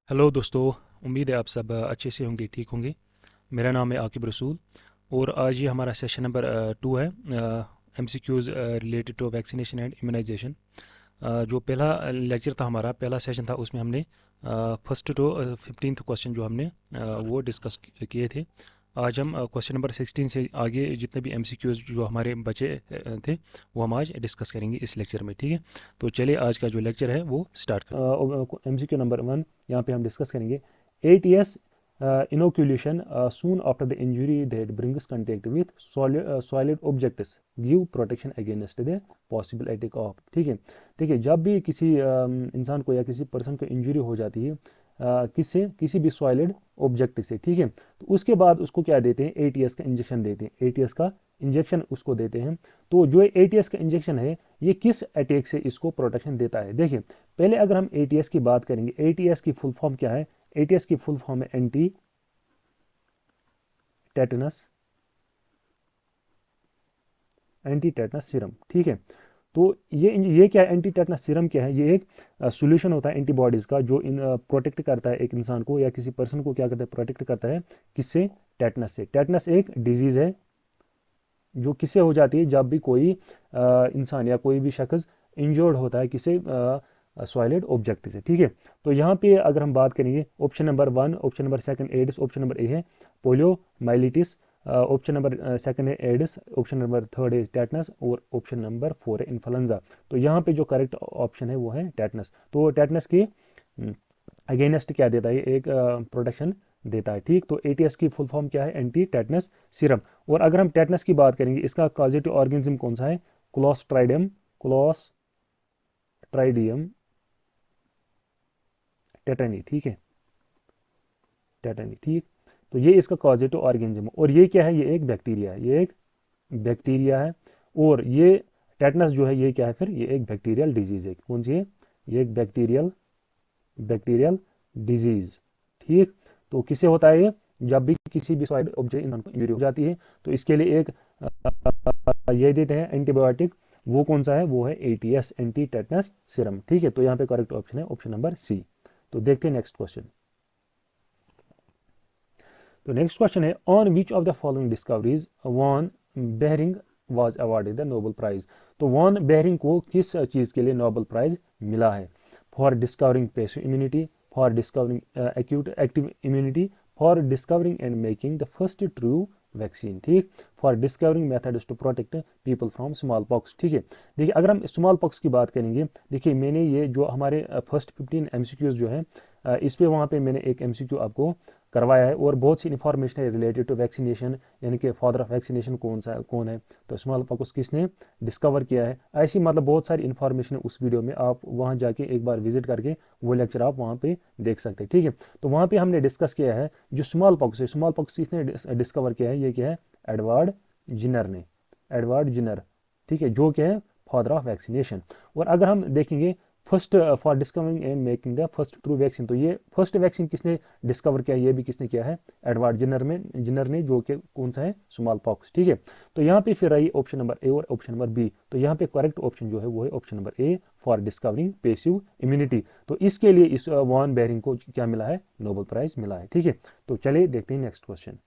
Hello दोस्तों। उम्मीद है आप सब अच्छे से होंगे, ठीक होंगे। मेरा नाम है आकिब रसूल और आज ये हमारा सेशन नंबर 2 है। MCQs related to vaccination and immunization. जो पहला लेक्चर था, हमारा पहला सेशन था, उसमें हमने फर्स्ट टू 15th क्वेश्चन जो हमने वो डिस्कस किए थे। आज हम क्वेश्चन नंबर 16 से आगे जितने भी एमसीक्यूज़ जो हमारे बचे थे वो हम आज डिस्कस करेंगे इस लेक्चर में, ठीक है। तो चलिए आज का जो लेक्चर है वो स्टार्ट कर। एमसीक्यू नंबर 1 यहाँ पे हम डिस्कस करेंगे। ATS inoculation soon after the injury that brings contact with solid objects give protection against the possible attack of। ठीक है। देखिए, जब भी किसी इंसान को या किसी पर्सन को इंजरी हो जाती है किससे, किसी भी सॉलिड ऑब्जेक्ट से, ठीक है, तो उसके बाद उसको क्या देते हैं, ATS का इंजेक्शन देते हैं। ATS का इंजेक्शन उसको देते हैं। तो जो ATS का इंजेक्शन है ये किस अटैक से इसको प्रोटेक्शन देता है। देखिए, पहले अगर हम ATS की बात करेंगे, ATS की फुल फॉर्म क्या है। ATS की फुल फॉर्म है एंटी टेटनस सीरम। ठीक है। तो ये क्या है, एंटी टेटनस सीरम क्या है, ये एक सॉल्यूशन होता है एंटीबॉडीज का जो प्रोटेक्ट करता है एक इंसान को या किसी पर्सन को, क्या करता है, प्रोटेक्ट करता है किससे, टेटनस से। टेटनस एक डिजीज है जो किससे हो जाती है, जब भी कोई इंसान या कोई भी शख्स इंजर्ड होता है किसी सॉलिड ऑब्जेक्ट से। ठीक है। तो यहाँ पे अगर हम बात करेंगे, option number 1, option number 2 AIDS, option number A है पोलियो माइलिटिस, ऑप्शन नंबर 2 है एड्स, ऑप्शन नंबर 3 है टेटनस और ऑप्शन नंबर 4 है इन्फ्लुएंजा। तो यहाँ पे जो करेक्ट ऑप्शन है वो है टेटनस। तो टेटनस की अगेंस्ट क्या देता है, एक प्रोटेक्शन देता है। ठीक। तो ATS की फुल फॉर्म क्या है, एंटी टेटनस सीरम। और अगर हम टेटनस की बात करेंगे, इसका कॉजेटिव ऑर्गेनिज्म कौन सा है, क्लोस्ट्राइडियम टेटनी। ठीक है, टेटनी। ठीक। तो ये इसका कॉजेटिव ऑर्गेनिज्म और ये क्या है, ये एक बैक्टीरिया है, ये एक बैक्टीरिया है। और ये टेटनस जो है ये क्या है, फिर ये एक बैक्टीरियल डिजीज है। कौन सी है, ये एक बैक्टीरियल डिजीज। ठीक। तो किससे होता है ये, जब भी किसी भी सॉलिड ऑब्जेक्ट इंसान को इंजरी हो जाती है तो इसके लिए एक ये देते हैं एंटीबायोटिक। वो कौन सा है, वो है ATS एंटी टेटनस सीरम। ठीक है। तो यहाँ पे करेक्ट ऑप्शन है ऑप्शन नंबर सी। तो देखते हैं नेक्स्ट क्वेश्चन। तो नेक्स्ट क्वेश्चन है, on which of the following discoveries von Behring was awarded the Nobel prize. तो वॉन बेहरिंग को किस चीज के लिए नोबेल प्राइज मिला है, for discovering passive immunity, for discovering acute active immunity, for discovering and making the first true vaccine. ठीक। For discovering methods to protect people from small pox. ठीक है। देखिए, अगर हम स्मॉल पॉक्स की बात करेंगे, देखिए मैंने ये जो हमारे फर्स्ट 15 MCQs जो है इस पे वहाँ पे मैंने एक MCQ आपको करवाया है और बहुत सी इन्फॉर्मेशन है रिलेटेड टू वैक्सीनेशन, यानी कि फादर ऑफ वैक्सीनेशन कौन है, तो स्मॉल पॉक्स किसने डिस्कवर किया है। ऐसी मतलब बहुत सारी इन्फॉर्मेशन है उस वीडियो में, आप वहाँ जाके एक बार विजिट करके वो लेक्चर आप वहाँ पे देख सकते हैं। ठीक है। तो वहाँ पे हमने डिस्कस किया है जो स्मॉल पॉक्स है, स्मॉल पॉक्स किसने डिस्कवर किया है, ये क्या है, एडवर्ड जिनर ने, एडवर्ड जिनर। ठीक है, जो क्या है, फादर ऑफ वैक्सीनेशन। और अगर हम देखेंगे first for discovering and making the first true vaccine, तो ये फर्स्ट वैक्सीन किसने डिस्कवर किया, ये भी किसने किया है, एडवर्ड जिनर ने, जो कि कौन सा है, स्मॉल पॉक्स। ठीक है। तो यहाँ पे फिर आई ऑप्शन नंबर ए और ऑप्शन नंबर बी। तो यहाँ पे करेक्ट ऑप्शन जो है वो है option number A, for discovering passive immunity. तो इसके लिए इस वॉन बेरिंग को क्या मिला है, नोबेल प्राइज मिला है। ठीक है। तो चलिए देखते हैं नेक्स्ट क्वेश्चन।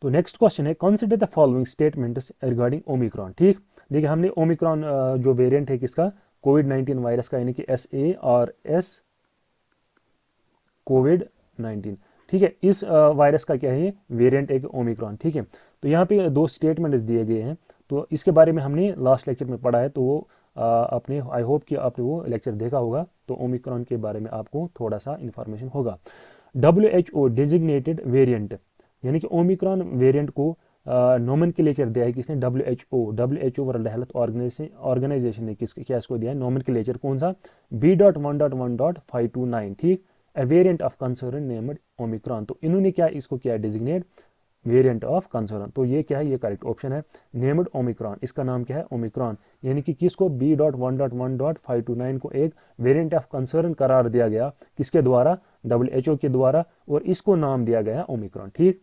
तो नेक्स्ट क्वेश्चन है, consider the following statements regarding Omicron. ठीक। देखिए, हमने ओमिक्रॉन जो वेरिएंट है किसका, कोविड-19 वायरस का, यानी कि SARS कोविड-19। ठीक है। इस वायरस का क्या है, वेरिएंट एक ओमिक्रॉन। ठीक है। तो यहाँ पे दो स्टेटमेंट्स दिए गए हैं, तो इसके बारे में हमने लास्ट लेक्चर में पढ़ा है, तो वो अपने आई होप कि आपने वो लेक्चर देखा होगा, तो ओमिक्रॉन के बारे में आपको थोड़ा सा इंफॉर्मेशन होगा। WHO डिजिग्नेटेड वेरिएंट, यानी कि ओमिक्रॉन वेरिएंट को नोमेनक्लेचर दिया है किसने, WHO वर्ल्ड हेल्थ ऑर्गेनाइजेशन ने क्या इसको दिया है, नोमेनक्लेचर कौन सा, B.1.1.529। ठीक। A variant of concern named Omicron. तो इन्होंने क्या इसको किया डिजिग्नेट, वेरिएंट ऑफ कंसर्न। तो ये क्या है, ये करेक्ट ऑप्शन है, नेम्ड ओमिक्रॉन। इसका नाम क्या है, ओमिक्रॉन। यानी कि किसको, B.1.1.529 को एक वेरिएंट ऑफ कंसर्न करार दिया गया, किसके द्वारा, WHO के द्वारा, और इसको नाम दिया गया ओमिक्रॉन। ठीक।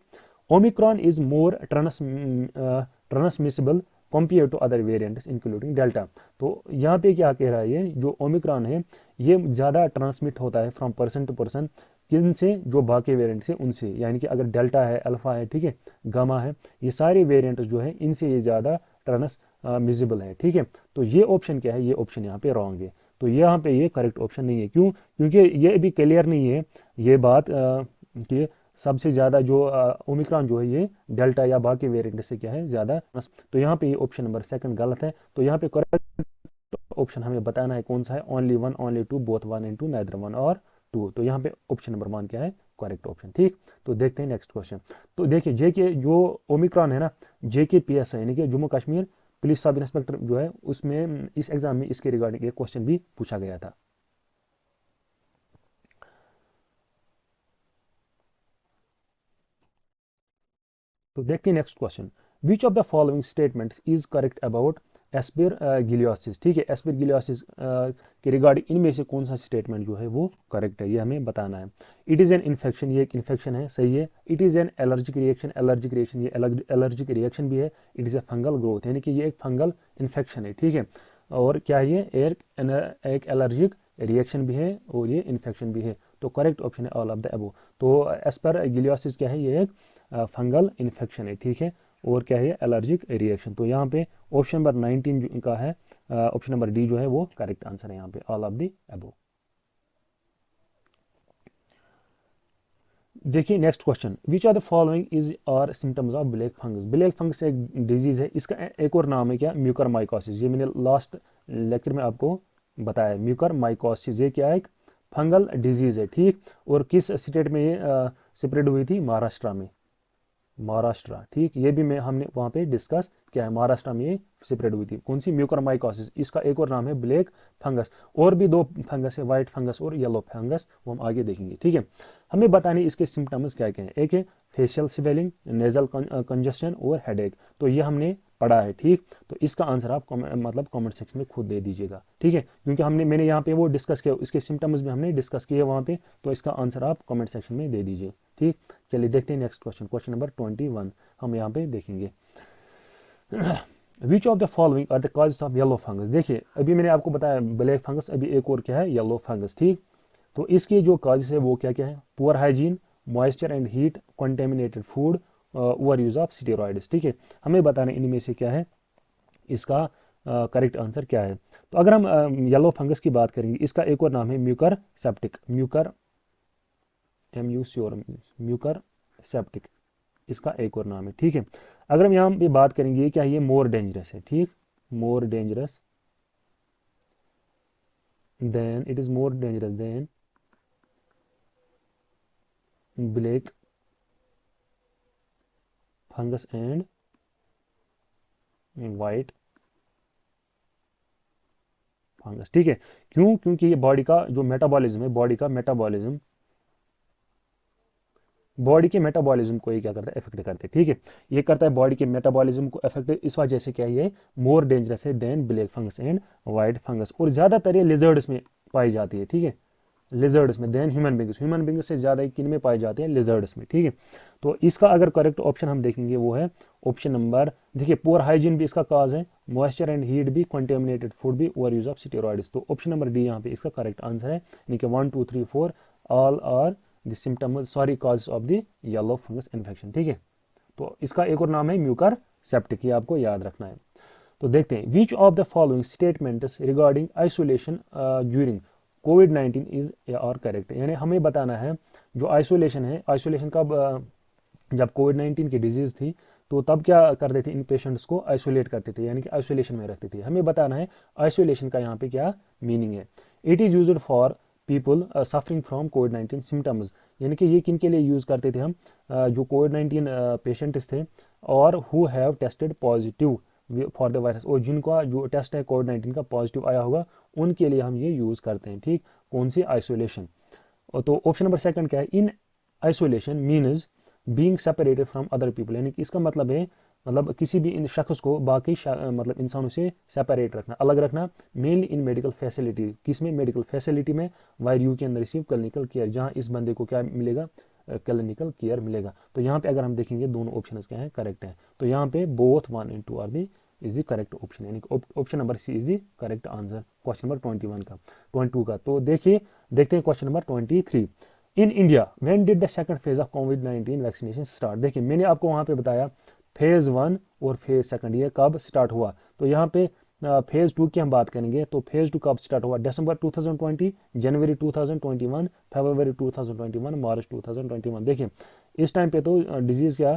Omicron is more transmissible compare to other variants including Delta. तो यहाँ पे क्या कह रहा है, ये जो ओमिक्रॉन है ये ज़्यादा ट्रांसमिट होता है फ्रॉम पर्सन टू पर्सन, किन से, जो बाकी वेरिएंट से उनसे, यानी कि अगर डेल्टा है, अल्फा है, ठीक है, गामा है, ये सारे वेरिएंट जो है इनसे ये ज़्यादा ट्रांसमिसिबल है, ठीक है। तो ये ऑप्शन क्या है, ये ऑप्शन यहाँ पे रॉन्ग है। तो यहाँ पे ये करेक्ट ऑप्शन नहीं है। क्यों? क्योंकि ये अभी क्लियर नहीं है ये बात कि सबसे ज़्यादा जो ओमिक्रॉन जो है ये डेल्टा या बाकी वेरिएंट से क्या है ज़्यादा। तो यहाँ पे ये ऑप्शन नंबर सेकंड गलत है। तो यहाँ पे करेक्ट ऑप्शन हमें बताना है कौन सा है, only one, only two, both one and two, neither one और टू। तो यहाँ पे ऑप्शन नंबर वन क्या है, करेक्ट ऑप्शन, ठीक। तो देखते हैं नेक्स्ट क्वेश्चन। तो देखिए जेके जो ओमिक्रॉन है ना, JKPS है, यानी कि Jammu Kashmir police sub inspector जो है, उसमें इस एग्जाम में इसके रिगार्डिंग एक क्वेश्चन भी पूछा गया था। तो देखते हैं next question, which of the following statements is correct about aspergillosis, ठीक है, एस्पेरगिलियोसिस के रिगार्डिंग इनमें से कौन सा स्टेटमेंट जो है वो करेक्ट है, ये हमें बताना है। इट इज़ एन इन्फेक्शन, ये एक इन्फेक्शन है, सही है। It is an allergic reaction, allergic reaction, ये एलर्जिक रिएक्शन भी है। It is a fungal growth, यानी कि ये एक फंगल इन्फेक्शन है, ठीक है। और क्या है ये, एक एलर्जिक रिएक्शन भी है और ये इन्फेक्शन भी है। तो करेक्ट ऑप्शन है ऑल ऑफ द अबव। तो एस्पेरगिलियोसिस क्या है, ये एक फंगल इन्फेक्शन है, ठीक है। और क्या है, एलर्जिक रिएक्शन। तो यहाँ पे ऑप्शन नंबर 19 का है, ऑप्शन नंबर डी जो है वो करेक्ट आंसर है यहाँ पे, ऑल ऑफ द अबव। देखिए next question, which are the following is are symptoms of black fungus. Black fungus एक डिजीज है, इसका एक और नाम है क्या, म्यूकरमाइकोसिस। ये मैंने लास्ट लेक्चर में आपको बताया, म्यूकरमाइकोसिस ये क्या है, एक फंगल डिजीज है, ठीक। और किस स्टेट में ये स्प्रेड हुई थी, महाराष्ट्र में, महाराष्ट्र, ठीक। ये भी मैं हमने वहाँ पे डिस्कस किया है, महाराष्ट्र में ये स्प्रेड हुई थी, कौन सी, म्यूकरमाइकोसिस। इसका एक और नाम है ब्लैक फंगस। और भी दो फंगस है, व्हाइट फंगस और येलो फंगस, वो हम आगे देखेंगे, ठीक है। हमें बताने इसके सिम्टम्स क्या क्या हैं। एक है फेशियल स्वेलिंग, नेजल कंजस्शन और हेडेक। तो ये हमने पढ़ा है, ठीक। तो इसका आंसर आप मतलब कमेंट सेक्शन में खुद दे दीजिएगा, ठीक है, क्योंकि मैंने यहाँ पे वो डिस्कस किया, इसके सिम्टम्स भी हमने डिस्कस किए वहाँ पे। तो इसका आंसर आप कमेंट सेक्शन में दे दीजिए, ठीक। चलिए देखते हैं नेक्स्ट क्वेश्चन, क्वेश्चन नंबर 21 हम यहाँ पे देखेंगे। Which of the following are the causes of yellow fungus. देखिए अभी मैंने आपको बताया ब्लैक फंगस, अभी एक और क्या है, येलो फंगस, ठीक। तो इसके जो कॉजेस है वो क्या क्या है, poor hygiene, moisture and heat, contaminated food, over use of steroids, ठीक है। हमें बताना इनमें से क्या है, इसका करेक्ट आंसर क्या है। तो अगर हम येलो फंगस की बात करेंगे, इसका एक और नाम है Mucor septic, Mucor Mucor septic, इसका एक और नाम है, ठीक है। अगर हम यहाँ पे बात करेंगे क्या ये मोर डेंजरस है, ठीक, more dangerous than, it is more dangerous than black fungus and white fungus, ठीक है। क्यों? क्योंकि ये बॉडी का जो मेटाबॉलिज्म है, बॉडी के मेटाबॉलिज्म को ये क्या करता है, इफेक्ट करते हैं, ठीक है। ये करता है बॉडी के मेटाबॉलिज्म को इफेक्ट, इस वजह से क्या ये मोर डेंजरस है than black fungus and white fungus. और ज़्यादातर ये लिजर्ड्स में पाई जाती है, ठीक है, लिजर्ड्स में, देन ह्यूमन बींग्स से ज़्यादा किन में पाए जाते हैं, लिजर्ड्स में, ठीक है। तो इसका अगर करेक्ट ऑप्शन हम देखेंगे वो है ऑप्शन नंबर, देखिए पुअर हाइजीन भी इसका काज है, मॉइस्चर एंड हीट भी, कंटेमिनेटेड फूड भी, ओवर यूज ऑफ स्टेरॉइड्स। तो ऑप्शन नंबर डी यहाँ पे इसका करेक्ट आंसर है, यानी कि 1 2 3 4 all are the symptoms, sorry, cause of the yellow fungus infection, ठीक है। तो इसका एक और नाम है म्यूकर सेप्टिक, ये आपको याद रखना है। तो देखते हैं, विच of the following statements regarding isolation during covid is और करेक्ट, यानी हमें बताना है जो आइसोलेशन है, आइसोलेशन कब, जब कोविड-19 की डिजीज थी तो तब क्या करते थे, इन पेशेंट्स को आइसोलेट करते थे, यानी कि आइसोलेशन में रखते थे। हमें बताना है आइसोलेशन का यहाँ पे क्या मीनिंग है। It is used for people suffering from covid symptoms, यानी कि ये किन के लिए यूज़ करते थे हम, जो कोविड-19 पेशेंट्स थे और who have tested positive for the virus, और जिनका जो टेस्ट है कोविड-19 का पॉजिटिव आया होगा, उनके लिए हम ये यूज़ करते हैं, ठीक। कौन सी, आइसोलेशन। तो ऑप्शन नंबर सेकंड क्या है, in isolation means being separated from other people, यानी कि इसका मतलब है, मतलब किसी भी इन शख्स को बाकी मतलब इंसानों से सेपरेट रखना, अलग रखना, मेनली इन मेडिकल फैसिलिटी, किस में, मेडिकल फैसिलिटी में, wire you can receive clinical care, जहाँ इस बंदे को क्या मिलेगा, क्लिनिकल केयर मिलेगा। तो यहाँ पे अगर हम देखेंगे दोनों ऑप्शन क्या हैं, करेक्ट है। तो यहाँ पे both 1 and 2 are the is the correct option, यानी कि option number C is the correct answer question number 21 का 22 का। तो देखिए देखते हैं question number 23। In India when did the second phase of कोविड-19 वैक्सीनेशन स्टार्ट। देखिए मैंने आपको वहां पे बताया फेज 1 और फेज सेकंड ये कब स्टार्ट हुआ। तो यहाँ पे फेज 2 की हम बात करेंगे तो फेज 2 कब स्टार्ट हुआ, दिसंबर 2020, जनवरी 2021, फरवरी 2021, मार्च 2021। देखिए इस टाइम पे तो डिजीज क्या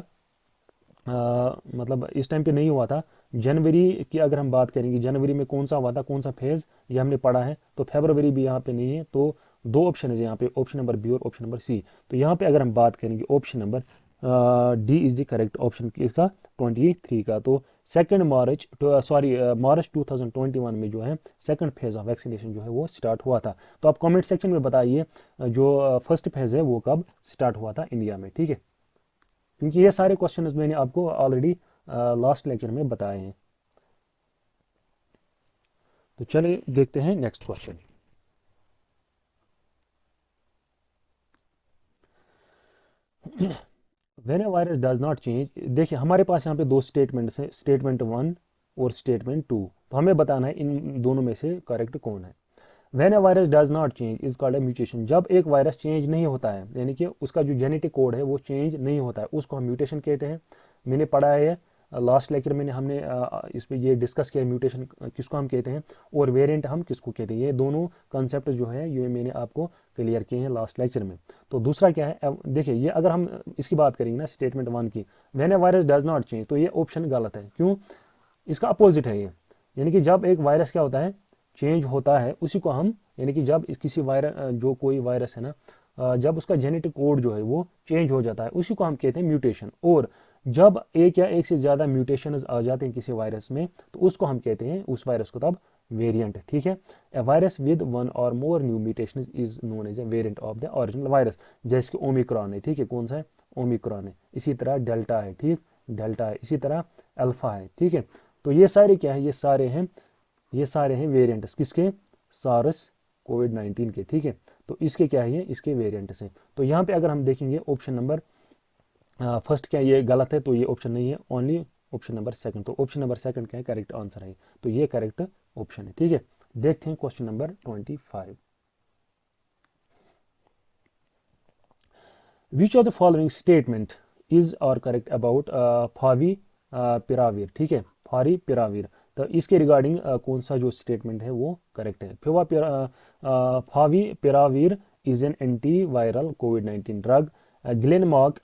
मतलब इस टाइम पे नहीं हुआ था। जनवरी की अगर हम बात करेंगे जनवरी में कौन सा हुआ था, कौन सा फेज, ये हमने पढ़ा है। तो फरवरी भी यहाँ पे नहीं है। तो दो ऑप्शन है यहाँ पे, ऑप्शन नंबर बी और ऑप्शन नंबर सी। तो यहाँ पे अगर हम बात करेंगे option number D is the correct option इसका 23 का। तो सेकेंड मार्च मार्च 2021 में जो है सेकंड फेज ऑफ वैक्सीनेशन जो है वो स्टार्ट हुआ था। तो आप कमेंट सेक्शन में बताइए जो फर्स्ट फेज है वो कब स्टार्ट हुआ था इंडिया में, ठीक है। क्योंकि ये सारे क्वेश्चंस मैंने आपको ऑलरेडी लास्ट लेक्चर में बताए हैं। तो चलिए देखते हैं next question. When a virus does not change, देखिए हमारे पास यहाँ पे दो स्टेटमेंट्स है, स्टेटमेंट 1 और स्टेटमेंट 2। तो हमें बताना है इन दोनों में से करेक्ट कौन है। When a virus does not change is called a mutation. जब एक वायरस चेंज नहीं होता है, यानी कि उसका जो जेनेटिक कोड है वो चेंज नहीं होता है, उसको हम म्यूटेशन कहते हैं। मैंने पढ़ा है लास्ट लेक्चर में हमने इस पे ये डिस्कस किया म्यूटेशन किसको हम कहते हैं और वेरिएंट हम किसको कहते हैं। ये दोनों कंसेप्ट जो है ये मैंने आपको क्लियर किए हैं लास्ट लेक्चर में। तो दूसरा क्या है, देखिए ये अगर हम इसकी बात करेंगे ना स्टेटमेंट 1 की, when a virus does not change, तो ये ऑप्शन गलत है। क्यों, इसका अपोजिट है ये। यानी कि जब एक वायरस क्या होता है चेंज होता है, उसी को हम, यानी कि जब किसी वायरस जो कोई वायरस है ना जब उसका जेनेटिक कोड जो है वो चेंज हो जाता है उसी को हम कहते हैं म्यूटेशन। और जब एक या एक से ज़्यादा म्यूटेशन आ जाते हैं किसी वायरस में तो उसको हम कहते हैं उस वायरस को तब वेरिएंट, ठीक है। ए वायरस विद वन और more new mutation is known as a variant of the original virus. जैसे कि ओमिक्रॉन है, ठीक है, कौन सा है, ओमिक्रॉन है। इसी तरह डेल्टा है, ठीक, डेल्टा है। इसी तरह अल्फा है, ठीक है। तो ये सारे क्या है, ये सारे हैं वेरिएंट्स किसके, सारस कोविड-19 के, ठीक है। तो इसके क्या है, ये इसके वेरिएंट्स हैं। तो यहाँ पे अगर हम देखेंगे ऑप्शन नंबर फर्स्ट क्या ये गलत है, तो ये ऑप्शन नहीं है, ओनली ऑप्शन नंबर सेकंड। तो ऑप्शन नंबर सेकंड क्या है, करेक्ट आंसर है। तो ये करेक्ट ऑप्शन है, ठीक है। देखते हैं question number 25। Which of the following statement is और करेक्ट अबाउट फावी पिरावीर, ठीक है, फारी पिरावीर। तो इसके रिगार्डिंग कौन सा जो स्टेटमेंट है वो करेक्ट है। Favipiravir is an anti viral कोविड-19 drug. Glenmark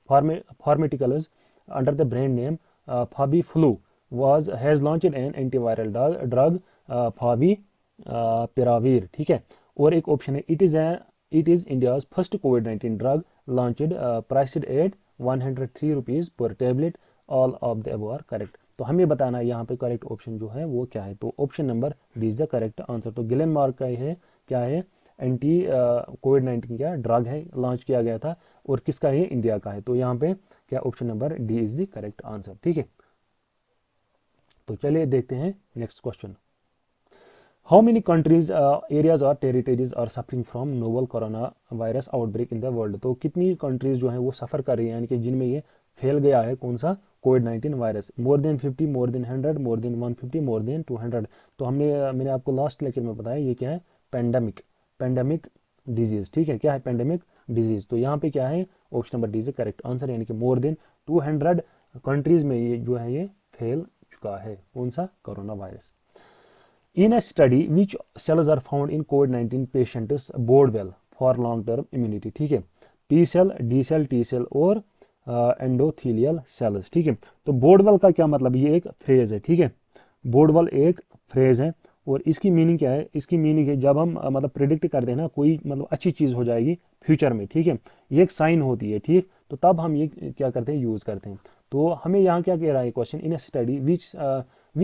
pharmaceuticals under the brand name Fabiflu has launched an antiviral drug Favipiravir, ठीक है। और एक ऑप्शन है it is India's first COVID-19 drug launched priced at 103 rupees per tablet। all of the above are correct। तो हमें बताना है यहाँ पे करेक्ट ऑप्शन जो है वो क्या है। तो option number D is the correct answer. तो ग्लेनमार्क का है क्या है, एंटी कोविड-19 का ड्रग है, लॉन्च किया गया था और किसका है, इंडिया का है। तो यहाँ पे क्या option number D is the correct answer, ठीक है। तो चलिए देखते हैं next question. How many countries areas और territories are suffering from novel corona virus outbreak in the world. तो कितनी कंट्रीज जो है वो सफर कर रही है, यानी कि जिनमें ये फैल गया है कौन सा कोविड-19 virus. More than 50, more than 100, more than 150, more than 200। तो मैंने आपको लास्ट लेक्चर में बताया ये क्या है, पेंडेमिक डिजीज, ठीक है। क्या है, पेंडेमिक डिजीज। तो यहाँ पे क्या है, option number D is correct answer, यानी कि मोर देन 200 कंट्रीज में ये जो है ये फैल चुका है कौन सा corona virus. In a study, which cells are found in COVID-19 patients bode well for long-term immunity, ठीक है। T cell, D cell, T cell और एंडोथीलियल सेल्स, ठीक है। तो बोर्डवेल का क्या मतलब, ये एक फ्रेज है, ठीक है। बोर्डवेल एक फ्रेज है और इसकी मीनिंग क्या है, इसकी मीनिंग है जब हम मतलब प्रिडिक्ट करते हैं ना कोई मतलब अच्छी चीज़ हो जाएगी फ्यूचर में, ठीक है, ये एक साइन होती है, ठीक। तो तब हम ये क्या करते हैं, यूज़ करते हैं। तो हमें यहाँ क्या कह रहा है question, in a study which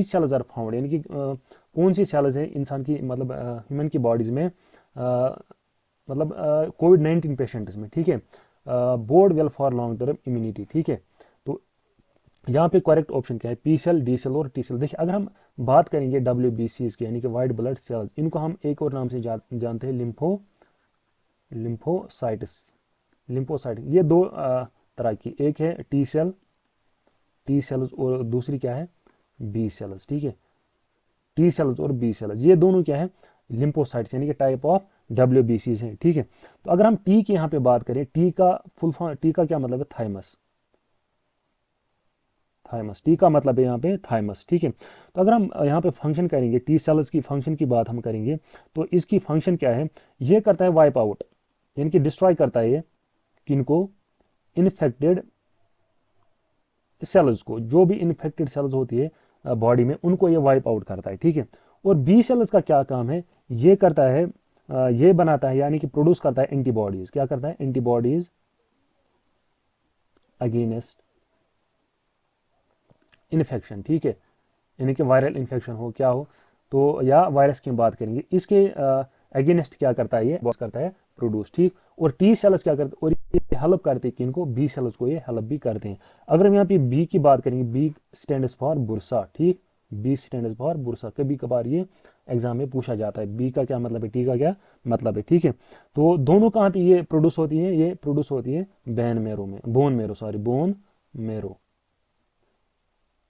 cells are found, यानी कि कौन सी सेल्स है इंसान की मतलब ह्यूमन की बॉडीज में मतलब कोविड-19 पेशेंट्स में, ठीक है, board well for long term immunity, ठीक है। तो यहाँ पे करेक्ट ऑप्शन क्या है, पी सेल, डी सेल और टी सेल। देखिए अगर हम बात करेंगे WBCs की, यानी कि वाइट ब्लड सेल्स, इनको हम एक और नाम से जानते हैं लिम्फोसाइट। ये दो तरह की, एक है टी सेल्स और दूसरी क्या है बी सेल्स, ठीक है, टी सेल्स और बी सेल्स, ये दोनों क्या है, लिम्फोसाइट्स यानी कि टाइप ऑफ WBCs हैं, ठीक है। तो अगर हम टी की यहाँ पे बात करें, टी का फुल फॉर्म, टी का क्या मतलब है, थाइमस, थाइमस, टी का मतलब है यहाँ पे थाइमस, ठीक है। तो अगर हम यहाँ पे फंक्शन करेंगे, टी सेल्स की फंक्शन की बात हम करेंगे, तो इसकी फंक्शन क्या है, ये करता है वाइप आउट, यानी कि डिस्ट्रॉय करता है ये किनको, इन्फेक्टेड सेल्स को, जो भी इन्फेक्टेड सेल्स होती है बॉडी में, उनको ये वाइप आउट करता है, ठीक है। और बी सेल्स का क्या काम है, ये करता है ये बनाता है, यानी कि प्रोड्यूस करता है एंटीबॉडीज, क्या करता है, एंटीबॉडीज अगेंस्ट इन्फेक्शन, ठीक है, यानी कि वायरल इन्फेक्शन हो, क्या हो, तो या वायरस की बात करेंगे, इसके अगेंस्ट क्या करता है, ये बॉस करता है प्रोड्यूस, ठीक। और टी सेल्स क्या करते हैं, और ये हेल्प करते हैं किनको, बी सेल्स को ये हेल्प भी करते हैं। अगर हम यहाँ पे बी की बात करेंगे, बी स्टैंड्स फॉर बुरसा, ठीक, बी स्टैंड्स फॉर बुरसा, कभी कभार ये एग्जाम में पूछा जाता है, बी का क्या मतलब है, टी का क्या मतलब है, ठीक है। तो दोनों कहाँ पे ये प्रोड्यूस होती है, ये प्रोड्यूस होती है बैन मेरो में, bone marrow, sorry bone marrow,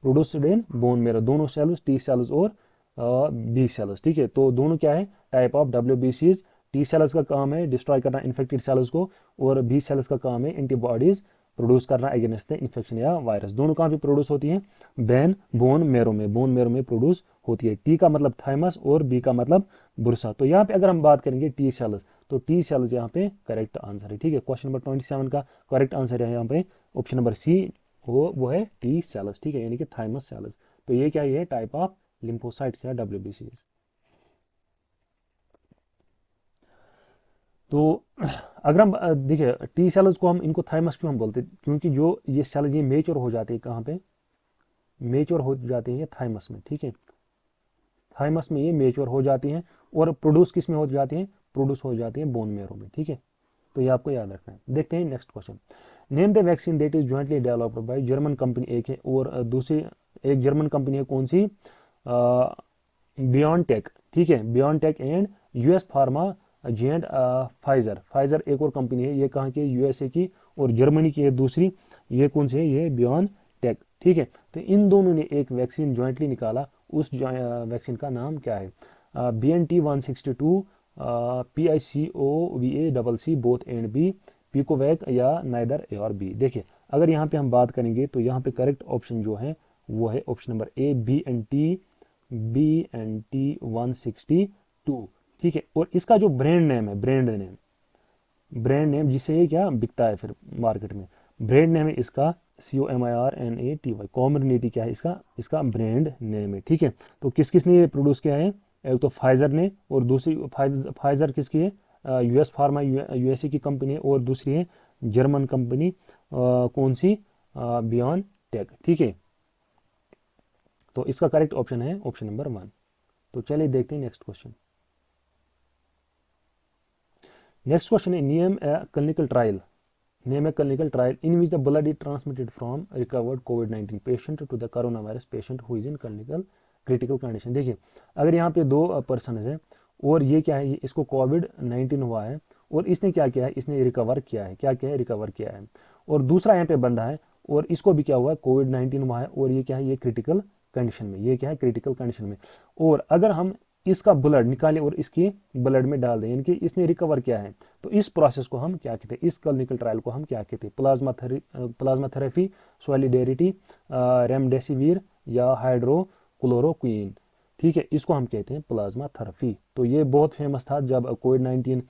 produced in bone marrow, दोनों सेल्स, टी सेल्स और बी सेल्स, ठीक है। तो दोनों क्या है, type of WBCs, T cells का काम है डिस्ट्रॉय करना इन्फेक्टेड सेल्स को, और बी सेल्स का काम है एंटीबॉडीज प्रोड्यूस करना अगेंस्ट द इन्फेक्शन या वायरस। दोनों कहाँ पे प्रोड्यूस होती है, बैन बोन मेरो में, बोन मेरो में प्रोड्यूस होती है। टी का मतलब थाइमस और बी का मतलब बुरसा। तो यहाँ पे अगर हम बात करेंगे टी सेल्स, तो टी सेल्स यहाँ पे करेक्ट आंसर है, ठीक है। क्वेश्चन नंबर 27 का करेक्ट आंसर है यहाँ पे ऑप्शन नंबर सी, वो है टी सेल्स, ठीक है, यानी कि थाइमस सेल्स। तो ये क्या, ये टाइप ऑफ लिम्फोसाइट्स या WBC। तो अगर हम देखिए टी सेल्स को हम इनको थाइमस क्यों हम बोलते हैं, क्योंकि जो ये सेल्स ये मेच्योर हो जाते हैं, कहाँ पे मेच्योर हो जाते हैं, ये थाइमस में, ठीक है, थाइमस में ये मेच्योर हो जाती हैं, और प्रोड्यूस किस में हो जाती हैं, प्रोड्यूस हो जाती हैं बोन मेरो में, ठीक है। तो ये आपको याद रखना है। देखते हैं next question, name the vaccine that is jointly developed by German company एक है, और दूसरी एक जर्मन कंपनी है, कौन सी, बियॉन्टेक, ठीक है, BioNTech and US pharma giant Pfizer, Pfizer एक और कंपनी है, ये कहाँ की, USA की, और जर्मनी की है दूसरी, ये कौन सी है, ये बियॉन्टेक, ठीक है। तो इन दोनों ने एक वैक्सीन ज्वाइंटली निकाला, उस वैक्सीन का नाम क्या है, BNT162, PICOVACC both and B, PiCoVacc, या नाइदर ए और बी। देखिए अगर यहाँ पे हम बात करेंगे, तो यहाँ पे करेक्ट ऑप्शन जो है वो है ऑप्शन नंबर ए, BNT162, ठीक है। और इसका जो ब्रांड नेम है, ब्रांड नेम जिसे ये क्या बिकता है फिर मार्केट में, ब्रांड नेम है इसका COMIRNATY, कॉमर्निटी क्या है इसका, इसका ब्रांड नेम है, ठीक है। तो किस किस ने ये प्रोड्यूस किया है, एक तो फाइजर ने, और दूसरी फाइजर किसकी है, US फार्मा USA की कंपनी है, और दूसरी है जर्मन कंपनी, कौन सी, बियॉन टेक, ठीक है। तो इसका करेक्ट ऑप्शन है ऑप्शन नंबर 1। तो चलिए देखते हैं नेक्स्ट क्वेश्चन। नेक्स्ट क्वेश्चन है, name a clinical trial, name a clinical trial in which the blood is transmitted from recovered COVID-19 patient to the coronavirus patient who is in critical condition. देखिए अगर यहाँ पे दो person है, और ये क्या है, इसको COVID-19 हुआ है, और इसने क्या किया है, इसने रिकवर किया है, क्या किया है, रिकवर किया है, और दूसरा यहाँ पे बंदा है, और इसको भी क्या हुआ है, COVID-19 हुआ है, और ये क्या है, ये क्रिटिकल कंडीशन में, ये क्या है, क्रिटिकल कंडीशन में। और अगर हम इसका ब्लड निकालें और इसके ब्लड में डाल दें, यानी कि इसने रिकवर किया है, तो इस प्रोसेस को हम क्या कहते हैं, इस क्लिनिकल ट्रायल को हम क्या कहते हैं, प्लाज्मा थेरेपी, सॉलिडेरिटी, रेमडेसिविर, या हाइड्रोक्लोरोक्विन, ठीक है, इसको हम कहते हैं प्लाज्मा थेरेपी। तो ये बहुत फेमस था जब COVID-19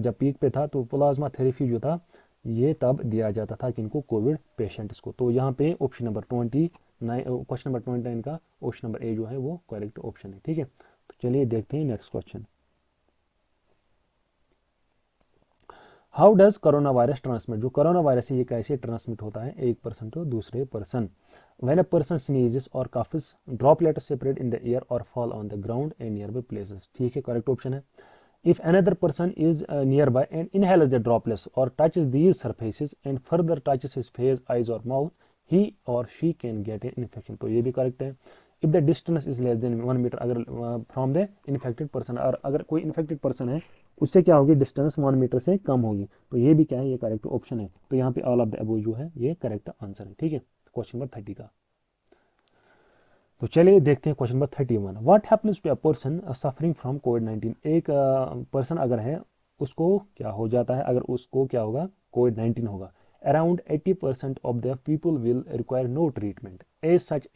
जब पीक पे था, तो प्लाज्मा थेरेपी जो था ये तब दिया जाता था किनको, कोविड पेशेंट्स को। तो यहाँ पे ऑप्शन नंबर 29, क्वेश्चन नंबर 29 का ऑप्शन नंबर ए जो है वो करेक्ट ऑप्शन है, ठीक है। तो चलिए देखते हैं next question, how does corona virus transmit, जो कोरोना वायरस है ये कैसे ट्रांसमिट होता है एक पर्सन टू दूसरे person, when a person sneezes और coughs, droplets separate in the air और fall on the ground and nearby places, ठीक है, करेक्ट ऑप्शन है। If another person is nearby and inhales the droplets or touches these surfaces and further touches his face, eyes or mouth, he or she can get an infection. तो ये भी correct है। If the distance is less than 1 meter, अगर from the infected person, और अगर कोई infected person है उससे क्या होगी, डिस्टेंस 1 मीटर से कम होगी, तो ये भी क्या है, ये करेक्ट ऑप्शन है। तो यहाँ पे ऑल ऑफ द अबव जो है ये करेक्ट आंसर है, ठीक है, क्वेश्चन नंबर 30 का। तो चलिए देखते हैं question number 31। What happens to a person suffering from कोविड-19। एक पर्सन अगर है उसको क्या हो जाता है, अगर उसको क्या होगा, कोविड-19 होगा। Around 80% of the people will require no treatment as such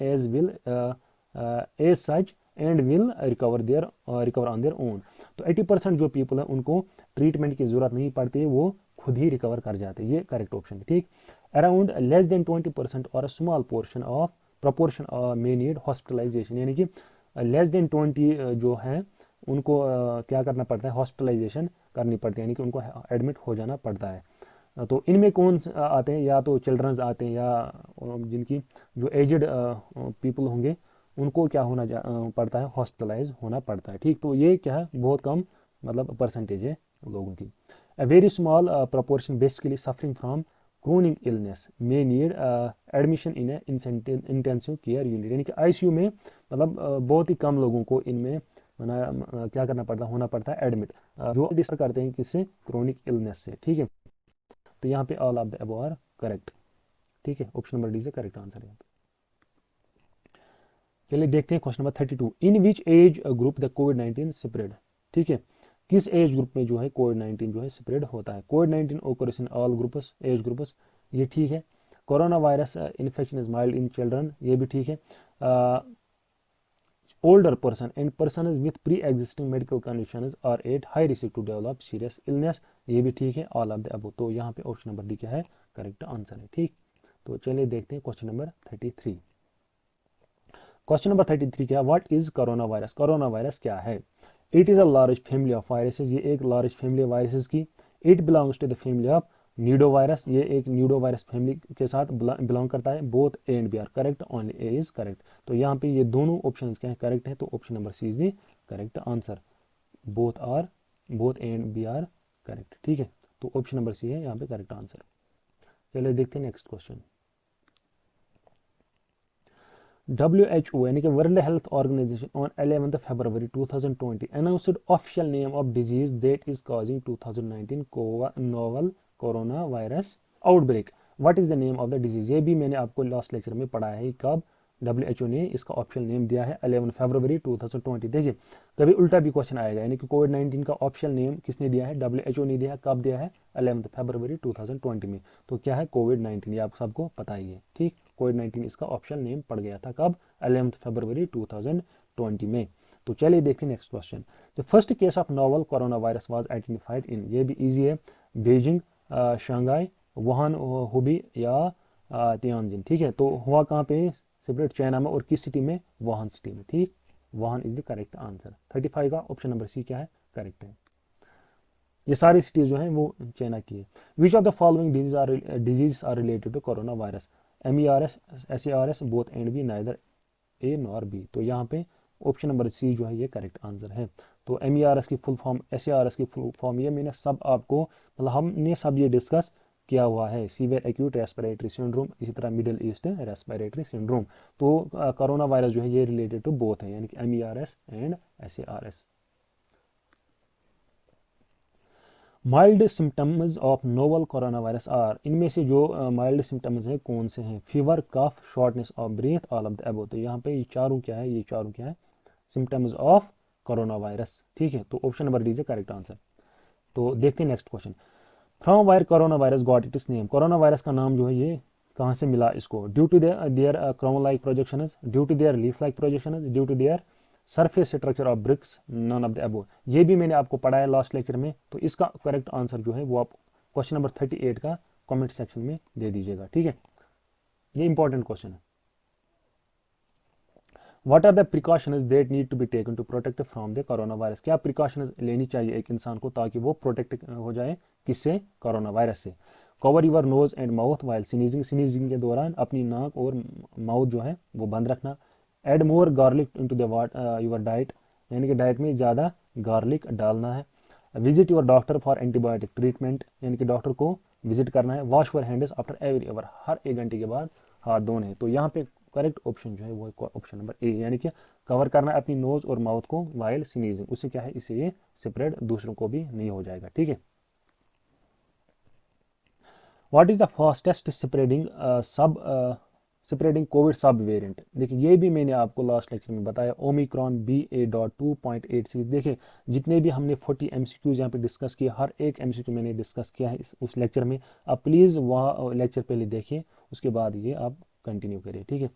and will recover on their own. तो 80% जो पीपल है उनको ट्रीटमेंट की जरूरत नहीं पड़ती, वो खुद ही रिकवर कर जाते हैं। ये करेक्ट ऑप्शन है, ठीक। अराउंड लेस देन 20% और a small portion of proportion may need hospitalization, यानी कि लेस देन 20 जो हैं उनको क्या करना पड़ता है, हॉस्पिटलाइजेशन करनी पड़ती है, यानी कि उनको एडमिट हो जाना पड़ता है। तो इनमें कौन आते हैं, या तो चिल्ड्रंस आते हैं, या जिनकी जो एजड पीपल होंगे उनको क्या होना पड़ता है, हॉस्पिटलाइज होना पड़ता है, ठीक। तो ये क्या है, बहुत कम मतलब परसेंटेज है लोगों की। A very small proportion basically suffering from chronic illness may need admission in intensive care unit, यानी कि आईसीयू में मतलब बहुत ही कम लोगों को इनमें क्या करना पड़ता, होना पड़ता है एडमिट, जो डिस्कस करते हैं किससे, क्रोनिक इलनेस से, ठीक है। तो यहाँ पे all of the above are correct, ठीक है। ऑप्शन नंबर डी से करेक्ट आंसर है। चलिए देखते हैं question number 32। In which age group the कोविड-19 स्प्रेड, ठीक है। किस एज ग्रुप में जो है कोविड-19 जो है स्प्रेड होता है। कोविड-19 occurs in all groups age groups, ये ठीक है। Corona virus infection is mild in children, ये भी ठीक है। older person and persons with pre-existing medical conditions are at high risk to develop serious illness, ये भी ठीक है। ऑल ऑफ द अबव, तो यहाँ पे ऑप्शन नंबर डी क्या है, करेक्ट आंसर है, ठीक। तो चलिए देखते हैं क्वेश्चन नंबर 33। क्वेश्चन नंबर 33 क्या, what is corona virus. Corona virus क्या है। It is a large family of viruses, ये एक लार्ज फैमिली वायरसेस की। It belongs to the family of nido virus, ये एक न्यूडो वायरस फैमिली के साथ बिलोंग करता है। Both A and B are correct, only A is correct. तो यहाँ पे ये दोनों ऑप्शन क्या है, करेक्ट है। तो option number C is the correct answer. Both A and B are correct, ठीक है। तो ऑप्शन नंबर सी है यहाँ पे करेक्ट आंसर। चलिए देखते हैं नेक्स्ट क्वेश्चन। WHO यानी कि World Health Organization on 11 February 2020 announced official name of disease that is causing 2019 novel corona virus outbreak. What is the name of the disease, ये भी मैंने आपको लास्ट लेक्चर में पढ़ा है। कब WHO ने इसका ऑफिशियल नेम दिया है 11 फरवरी 2020। देखिए कभी उल्टा भी क्वेश्चन आएगा, यानी कि कोविड-19 का ऑफिशियल नेम किसने दिया है, WHO ने दिया है। कब दिया है, 11 फरवरी 2020 में। तो क्या है, कोविड-19, ये आप सबको पता ही है, ठीक। कोविड-19 इसका ऑप्शनल नेम पड़ गया था कब, 11 फरवरी 2020 में। तो चलिए देखते हैं next question. The first case of novel corona virus was identified in, ये भी इजी है। बीजिंग, शंघाई, वुहान, हुबी या तियानजिन, ठीक है। तो हुआ कहाँ पे, सेपरेट चाइना में, और किस सिटी में, वुहान सिटी में, ठीक। Wuhan is the correct answer. 35 का ऑप्शन नंबर सी क्या है, करेक्ट है। ये सारी सिटीज जो हैं वो चाइना की है। Which of the following disease are related to coronavirus. MERS, SARS, both and B, neither A nor B. तो यहाँ पे ऑप्शन नंबर सी जो है ये करेक्ट आंसर है। तो MERS की फुल फॉर्म, SARS की फुल फॉर्म, ये मैंने सब आपको मतलब हमने सब ये डिस्कस किया हुआ है। सीवियर एक्यूट रेस्पिरेटरी सिंड्रोम, इसी तरह मिडिल ईस्ट रेस्पिरेटरी सिंड्रोम। तो कोरोना वायरस जो है ये रिलेटेड टू बोथ है, यानी कि MERS and SARS। Mild symptoms of novel corona virus are, इनमें से जो माइल्ड सिम्टम्स हैं कौन से हैं, fever, cough, shortness of breath, all of the above. तो यहाँ पे ये चारों क्या है, ये चारों क्या है, सिम्टम्स ऑफ कोरोना वायरस, ठीक है। तो option number D is correct answer. तो देखते हैं next question. From where coronavirus got it is name, coronavirus का नाम जो है ये कहाँ से मिला इसको, due to their crown like projection, due to their leaf like projection, due to their surface structure of bricks, none of the above. ये भी मैंने आपको पढ़ाया लास्ट लेक्चर में। तो इसका करेक्ट आंसर जो है वो आप क्वेश्चन नंबर 38 का कमेंट सेक्शन में दे दीजिएगा, ठीक है। ये इंपॉर्टेंट क्वेश्चन है। What are the precautions that need to be taken to protect from the corona virus, क्या प्रिकॉशंस लेनी चाहिए एक इंसान को ताकि वो प्रोटेक्ट हो जाए किससे, कोरोना वायरस से। Cover your nose and mouth while sneezing, sneezing के दौरान अपनी नाक और माउथ जो है वो बंद रखना। Add more garlic into the your diet, यानी कि डाइट में ज़्यादा गार्लिक डालना है। Visit your doctor for antibiotic treatment, यानी कि डॉक्टर को विजिट करना है। Wash your hands after every hour, हर 1 घंटे के बाद हाथ धोने हैं। तो यहाँ पे करेक्ट ऑप्शन जो है वो ऑप्शन नंबर ए, यानी कि कवर करना है अपनी नोज और माउथ को वाइल स्नीजिंग। उससे क्या है, इससे ये स्प्रेड दूसरों को भी नहीं हो जाएगा, ठीक है। What is the fastest spreading spreading Covid सब वेरिएंट। देखिए ये भी मैंने आपको लास्ट लेक्चर में बताया, ओमिक्रॉन BA.2.86। देखिए जितने भी हमने 40 MCQs यहाँ पे डिस्कस किए, हर एक MCQ मैंने डिस्कस किया है उस लेक्चर में। आप प्लीज़ वहाँ लेक्चर पहले देखिए, उसके बाद ये आप कंटिन्यू करिए, ठीक है।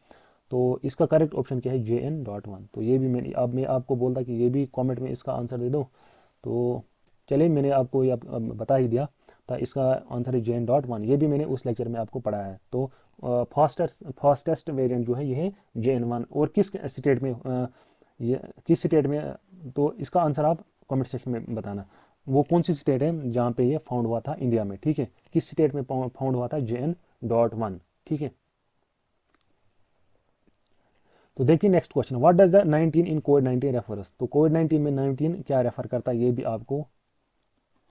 तो इसका करेक्ट ऑप्शन क्या है, JN.1। तो ये भी मैं आपको बोलता कि ये भी कॉमेंट में इसका आंसर दे दो। तो चलिए मैंने आपको ये अब बता ही दिया था, इसका आंसर है JN.1। ये भी मैंने उस लेक्चर में आपको पढ़ाया है। तो फास्टेस्ट वेरिएंट जो है ये है JN1। और किस स्टेट में ये किस स्टेट में, तो इसका आंसर आप कमेंट सेक्शन में बताना, वो कौन सी स्टेट है जहाँ पे ये फाउंड हुआ था इंडिया में, ठीक है। किस स्टेट में फाउंड हुआ था JN.1, ठीक है। तो देखिए next question, what does the 19 in covid refers. तो कोविड-19 में 19 क्या रेफर करता है, ये भी आपको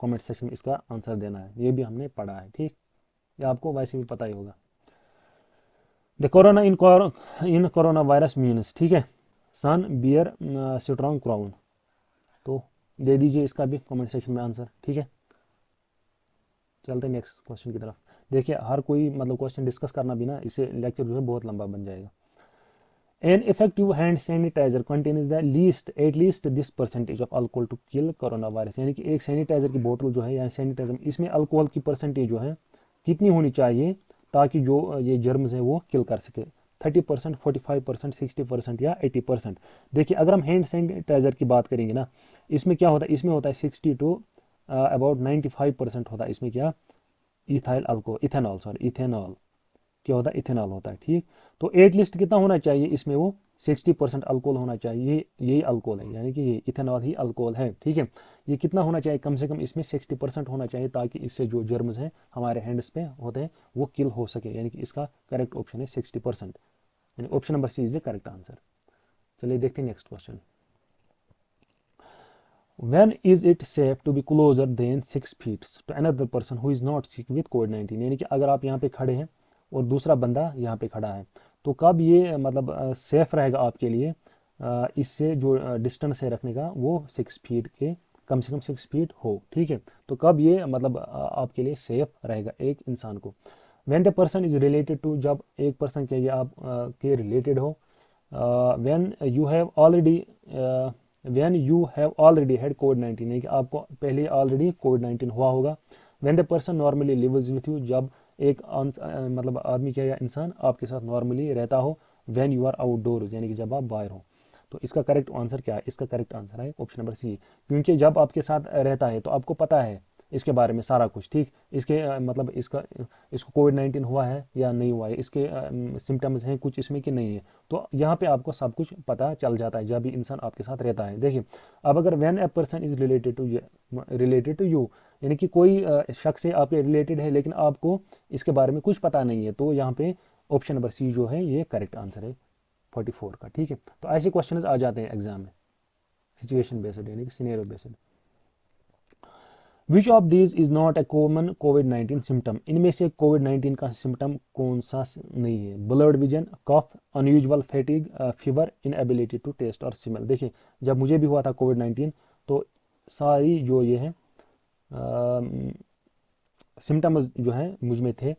कमेंट सेक्शन में इसका आंसर देना है। ये भी हमने पढ़ा है, ठीक। ये आपको वैसे भी पता ही होगा। The corona in corona virus means, ठीक है, सन बियर स्ट्रॉन्ग क्राउन। तो दे दीजिए इसका भी कमेंट सेक्शन में आंसर, ठीक है। चलते हैं नेक्स्ट क्वेश्चन की तरफ। देखिए हर कोई मतलब क्वेश्चन डिस्कस करना भी ना, इससे लेक्चर जो है बहुत लंबा बन जाएगा। An effective hand sanitizer contains the at least this percentage of alcohol to kill coronavirus। यानी कि एक सैनिटाइजर की बोतल जो है या सैनिटाइजर, इसमें अल्कोहल की परसेंटेज जो है कितनी होनी चाहिए ताकि जो ये जर्म्स है वो किल कर सके। 30%, 45%, 60% या 80%। देखिए अगर हम हैंड सैनिटाइजर की बात करेंगे ना, इसमें क्या होता है, इसमें होता है 60 to अबाउट 95% होता है इसमें क्या, इथेनॉल क्या होता है, इथेनॉल होता है, ठीक। तो एटलीस्ट कितना होना चाहिए इसमें, वो 60% अल्कोहल होना चाहिए। यही अल्कोहल है, यानी कि ये इथेनॉल ही अल्कोहल है, ठीक है। ये कितना होना चाहिए, कम से कम इसमें 60% होना चाहिए ताकि इससे जो जर्म्स हैं हमारे हैंड्स पे होते हैं वो किल हो सके। यानी कि इसका करेक्ट ऑप्शन है 60%, यानी option number C is the correct answer. चलिए देखते हैं next question. When is it safe to be closer than 6 feet to another person who is not sick with COVID-19। यानी कि अगर आप यहाँ पे खड़े हैं और दूसरा बंदा यहाँ पे खड़ा है, तो कब ये मतलब सेफ रहेगा आपके लिए, इससे जो डिस्टेंस है रखने का वो 6 फीट के, कम से कम 6 फीट हो, ठीक है। तो कब ये मतलब आपके लिए सेफ रहेगा एक इंसान को। When the person is related to, जब एक पर्सन के ये आप के रिलेटेड हो। when you have already when you have already had COVID-19, यानी कि आपको पहले ऑलरेडी कोविड-19 हुआ होगा। when the person normally lives with you, जब एक मतलब आदमी क्या या इंसान आपके साथ नॉर्मली रहता हो। when you are outdoors, यानी कि जब आप बाहर हो। तो इसका करेक्ट आंसर क्या है, इसका करेक्ट आंसर है ऑप्शन नंबर सी। क्योंकि जब आपके साथ रहता है तो आपको पता है इसके बारे में सारा कुछ, ठीक। इसके मतलब इसको कोविड-19 हुआ है या नहीं हुआ है, इसके सिम्टम्स हैं कुछ इसमें कि नहीं है। तो यहाँ पे आपको सब कुछ पता चल जाता है जब भी इंसान आपके साथ रहता है। देखिए अब अगर when a person is related to you, यानी कि कोई शख्स है आपके रिलेटेड है लेकिन आपको इसके बारे में कुछ पता नहीं है, तो यहाँ पे ऑप्शन नंबर सी जो है ये करेक्ट आंसर है 44 का, ठीक है। तो ऐसे क्वेश्चन आ जाते हैं एग्जाम में, सिचुएशन बेस्ड यानी कि scenario based. Which of these is not a common कोविड-19 सिम्टम। इनमें से कोविड-19 का सिम्टम कौन सा नहीं है। Blurred vision, cough, unusual fatigue, fever, inability to taste और स्मेल। देखिए जब मुझे भी हुआ था कोविड-19 तो सारी जो ये है सिम्टम्स जो है मुझ में थे।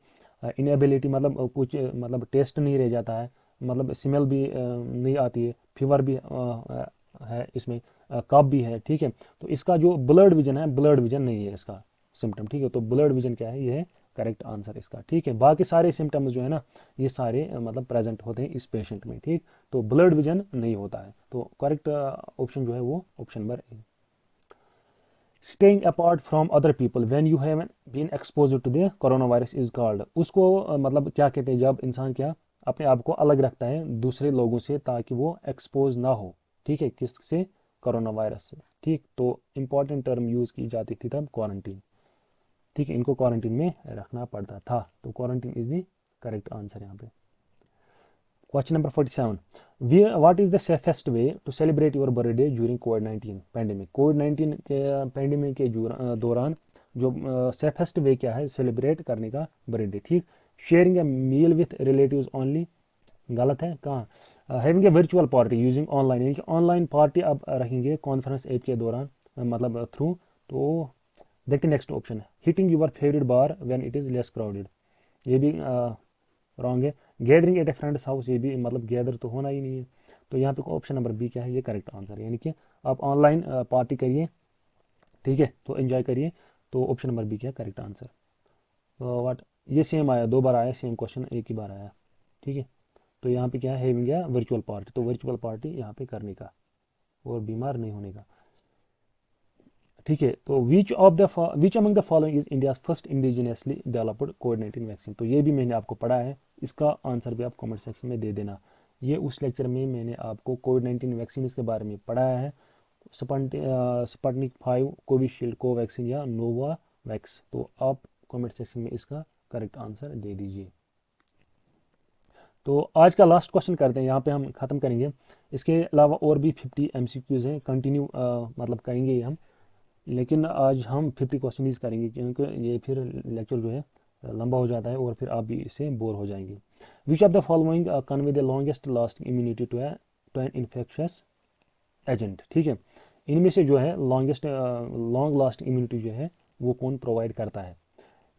इनएबिलिटी मतलब कुछ मतलब टेस्ट नहीं रह जाता है, मतलब स्मेल भी नहीं आती है, फीवर भी है इसमें, कफ भी है, ठीक है। तो इसका जो ब्लड विजन है, ब्लड विजन नहीं है इसका सिम्टम, ठीक है। तो ब्लड विजन क्या है, ये है करेक्ट आंसर इसका, ठीक है। बाकी सारे सिम्टम्स जो है ना ये सारे मतलब प्रेजेंट होते हैं इस पेशेंट में, ठीक। तो ब्लड विजन नहीं होता है। तो करेक्ट ऑप्शन जो है वो option number A. Staying apart from other people when you have been exposed to the coronavirus is called. उसको मतलब क्या कहते हैं, जब इंसान क्या अपने आप को अलग रखता है दूसरे लोगों से ताकि वो एक्सपोज ना हो, ठीक है, किससे, कोरोना वायरस से, ठीक। तो इंपॉर्टेंट टर्म यूज की जाती थी तब क्वारंटीन, ठीक है, इनको क्वारंटीन में रखना पड़ता था। तो quarantine is the correct answer यहाँ पे। Question number 47, what is the safest way to celebrate your birthday during कोविड-19 पैंडेमिक। कोविड-19 के पैंडेमिक के दौरान जो सेफेस्ट वे क्या है सेलिब्रेट करने का बर्थडे, ठीक। Sharing a meal with relatives only, गलत है, कहाँ। Having a virtual party using online, यानी कि ऑनलाइन पार्टी आप रखेंगे कॉन्फ्रेंस ऐप के दौरान मतलब थ्रू। तो देखते नेक्स्ट ऑप्शन है, hitting your favourite bar when it is less crowded, ये भी रॉन्ग है। Gathering at a friend's house, ये भी मतलब गैदर तो होना ही नहीं है। तो यहाँ पे ऑप्शन नंबर बी क्या है, ये करेक्ट आंसर है, यानी कि आप ऑनलाइन पार्टी करिए, ठीक है, तो एंजॉय करिए। तो ऑप्शन नंबर बी क्या है करेक्ट आंसर। तो वाट, ये सेम आया, 2 बार आया सेम क्वेश्चन, एक ही बार आया, ठीक है। तो यहाँ पे क्या है, हैविंग या वर्चुअल पार्टी, तो वर्चुअल पार्टी यहाँ पे करने का और बीमार नहीं होने का, ठीक है। तो which among the following is India first indigenously developed covid vaccine, तो ये भी मैंने आपको पढ़ा है, इसका आंसर भी आप कमेंट सेक्शन में दे देना। ये उस लेक्चर में मैंने आपको कोविड-19 वैक्सीन के बारे में पढ़ाया है, स्पुतनिक 5, कोविशील्ड कोवैक्सीन या नोवावैक्स। तो आप कमेंट सेक्शन में इसका करेक्ट आंसर दे दीजिए। तो आज का लास्ट क्वेश्चन करते हैं, यहाँ पे हम ख़त्म करेंगे। इसके अलावा और भी 50 एमसीक्यूज़ हैं, कंटिन्यू मतलब करेंगे हम, लेकिन आज हम 50 क्वेश्चन ही करेंगे, क्योंकि ये फिर लेक्चर जो है लंबा हो जाता है और फिर आप भी इससे बोर हो जाएंगे। Which of the following convey the longest lasting immunity to an infectious agent, ठीक है। इनमें से जो है लॉन्ग लास्टिंग इम्यूनिटी जो है वो कौन प्रोवाइड करता है?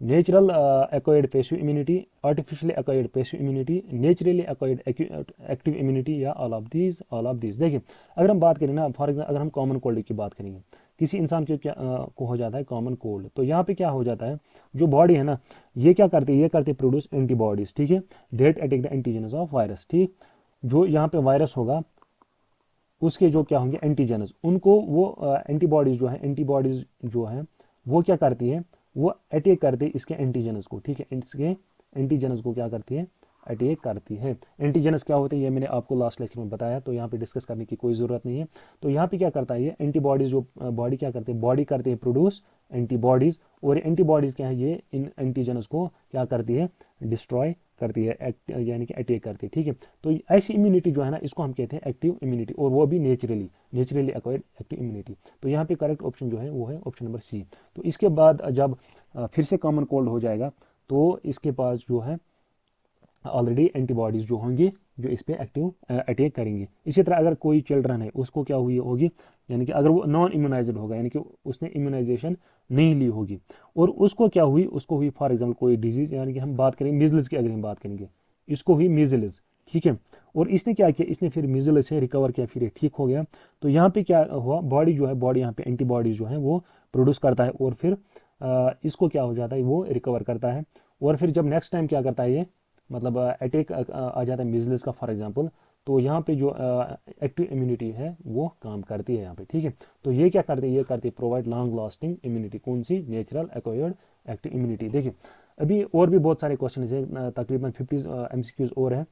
Natural acquired passive immunity, artificially acquired passive immunity, naturally acquired active immunity या ऑल ऑफ दीज। देखिए, अगर हम बात करें ना, फॉर एग्जाम्पल अगर हम कॉमन कोल्ड की बात करेंगे, किसी इंसान को क्या को हो जाता है कॉमन कोल्ड, तो यहाँ पे क्या हो जाता है, जो बॉडी है ना, ये क्या करती है, ये करती है प्रोड्यूस एंटीबॉडीज, ठीक है, that attack the antigens of virus, ठीक। जो यहाँ पे वायरस होगा उसके जो क्या होंगे एंटीजेनस, उनको वो एंटीबॉडीज जो है, एंटीबॉडीज जो है वो क्या करती है, वो अटैक करती है इसके एंटीजेनस को, ठीक है, इसके एंटीजेनस को क्या करती है, अटैक करती है। एंटीजेनस क्या होते हैं ये मैंने आपको लास्ट लेक्चर में बताया, तो यहाँ पे डिस्कस करने की कोई ज़रूरत नहीं है। तो यहाँ पे क्या करता है ये एंटीबॉडीज, जो बॉडी क्या करती है, बॉडी करती है प्रोड्यूस एंटीबॉडीज, और एंटीबॉडीज क्या है, ये इन एंटीजेनस को क्या करती है, डिस्ट्रॉय करती है, यानी कि अटैक करती है, ठीक है। तो ऐसी इम्यूनिटी जो है ना, इसको हम कहते हैं एक्टिव इम्यूनिटी, और वो भी नेचुरली एक्वायर्ड एक्टिव इम्यूनिटी। तो यहाँ पे करेक्ट ऑप्शन जो है वो है ऑप्शन नंबर सी। तो इसके बाद जब फिर से कॉमन कोल्ड हो जाएगा, तो इसके पास जो है ऑलरेडी एंटीबॉडीज जो होंगी जो इस पे एक्टिव अटैक करेंगे। इसी तरह अगर कोई चिल्ड्रन है उसको क्या हुई होगी, यानी कि अगर वो नॉन इम्यूनाइज्ड होगा, यानी कि उसने इम्यूनाइजेशन नहीं ली होगी, और उसको क्या हुई, उसको हुई फॉर एग्जाम्पल कोई डिजीज, यानी कि हम बात करेंगे मिजल्स की, अगर हम बात करेंगे, इसको हुई मिजल्स, ठीक है, और इसने क्या किया, इसने फिर मिजल्स से रिकवर किया, फिर ये ठीक हो गया। तो यहाँ पे क्या हुआ, बॉडी जो है, बॉडी यहाँ पे एंटीबॉडीज जो है वो प्रोड्यूस करता है, और फिर इसको क्या हो जाता है, वो रिकवर करता है, और फिर जब नेक्स्ट टाइम क्या करता है ये, मतलब अटैक आ जाता है मिजल्स का फॉर एग्जांपल, तो यहाँ पे जो एक्टिव इम्यूनिटी है वो काम करती है यहाँ पे, ठीक है। तो ये क्या करती है, ये करती है प्रोवाइड लॉन्ग लास्टिंग इम्यूनिटी, कौन सी, नेचुरल एक्वायर्ड एक्टिव इम्यूनिटी। देखिए, अभी और भी बहुत सारे क्वेश्चन है, तकरीबन 50 एमसीक्यूज और हैं,